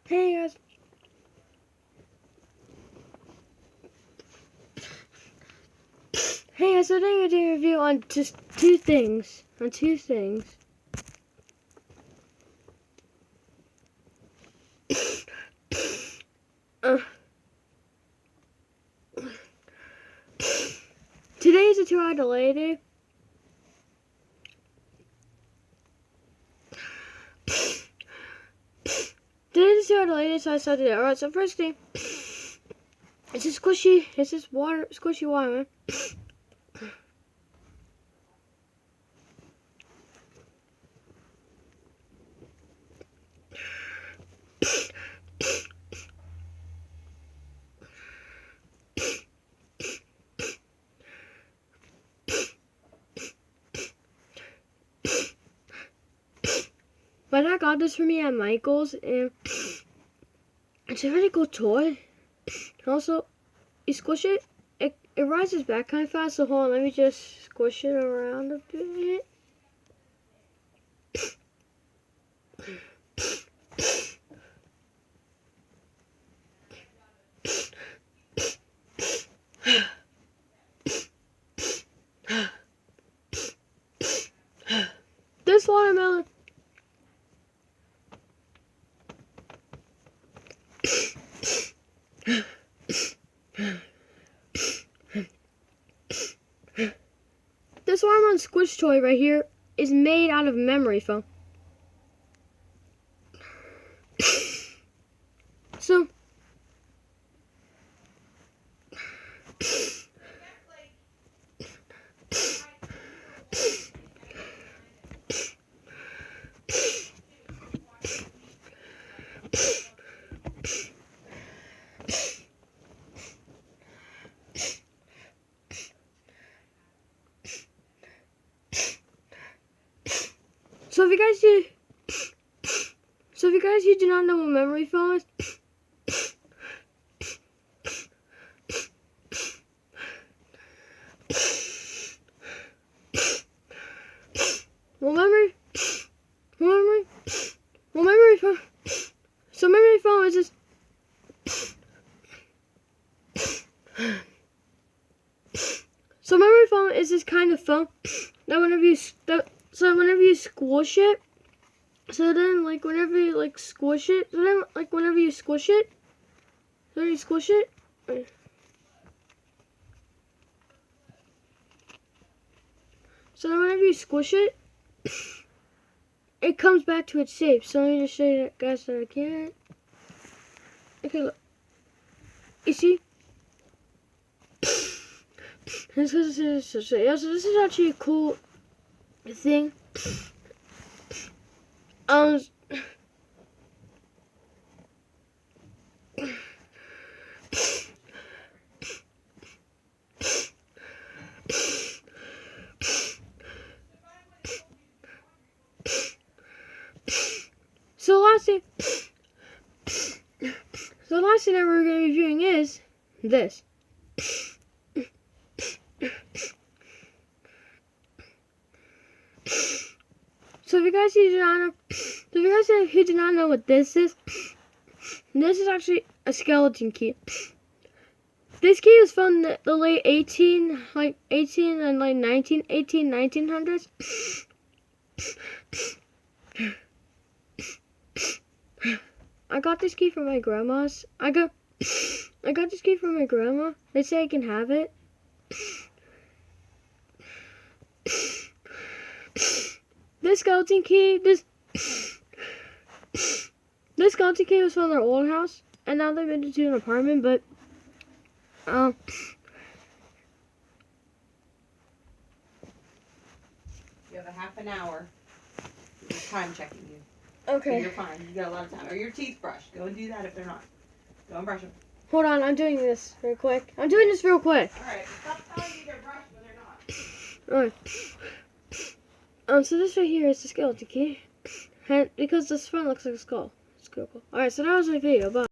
Hey guys. Hey guys, so today we're doing a review on just two things. Today is a 2-hour delay day. Today's a 2-hour delay day, so I started it. Alright, so first thing, it's this squishy watermelon. My dad got this for me at Michael's, and it's a really cool toy. Also, you squish it, it rises back kind of fast, so hold on, let me just squish it around a bit. This watermelon This watermelon squish toy right here is made out of memory foam. So if you guys do not know what memory foam is, memory foam is just this kind of foam that whenever you squish it, so then whenever you squish it, it comes back to its shape. So let me just show you guys that I can. Okay, look. You see? So this is actually a cool thing. So the last thing that we're going to be reviewing is this. So if you guys who do not know what this is actually a skeleton key. This key is from the late 1900s. I got this key from my grandma's. I got this key from my grandma. They say I can have it. This skeleton key was from their old house, and now they've been into an apartment. But you have a half an hour. We're time checking you. Okay. So you're fine. You got a lot of time. Or your teeth brushed. Go and do that if they're not. Go and brush them. Hold on, I'm doing this real quick. Alright. Stop telling me they're brushed when they're not. Alright. So this right here is the skeleton key. And because this front looks like a skull. It's cool. Alright, so that was my video. Bye.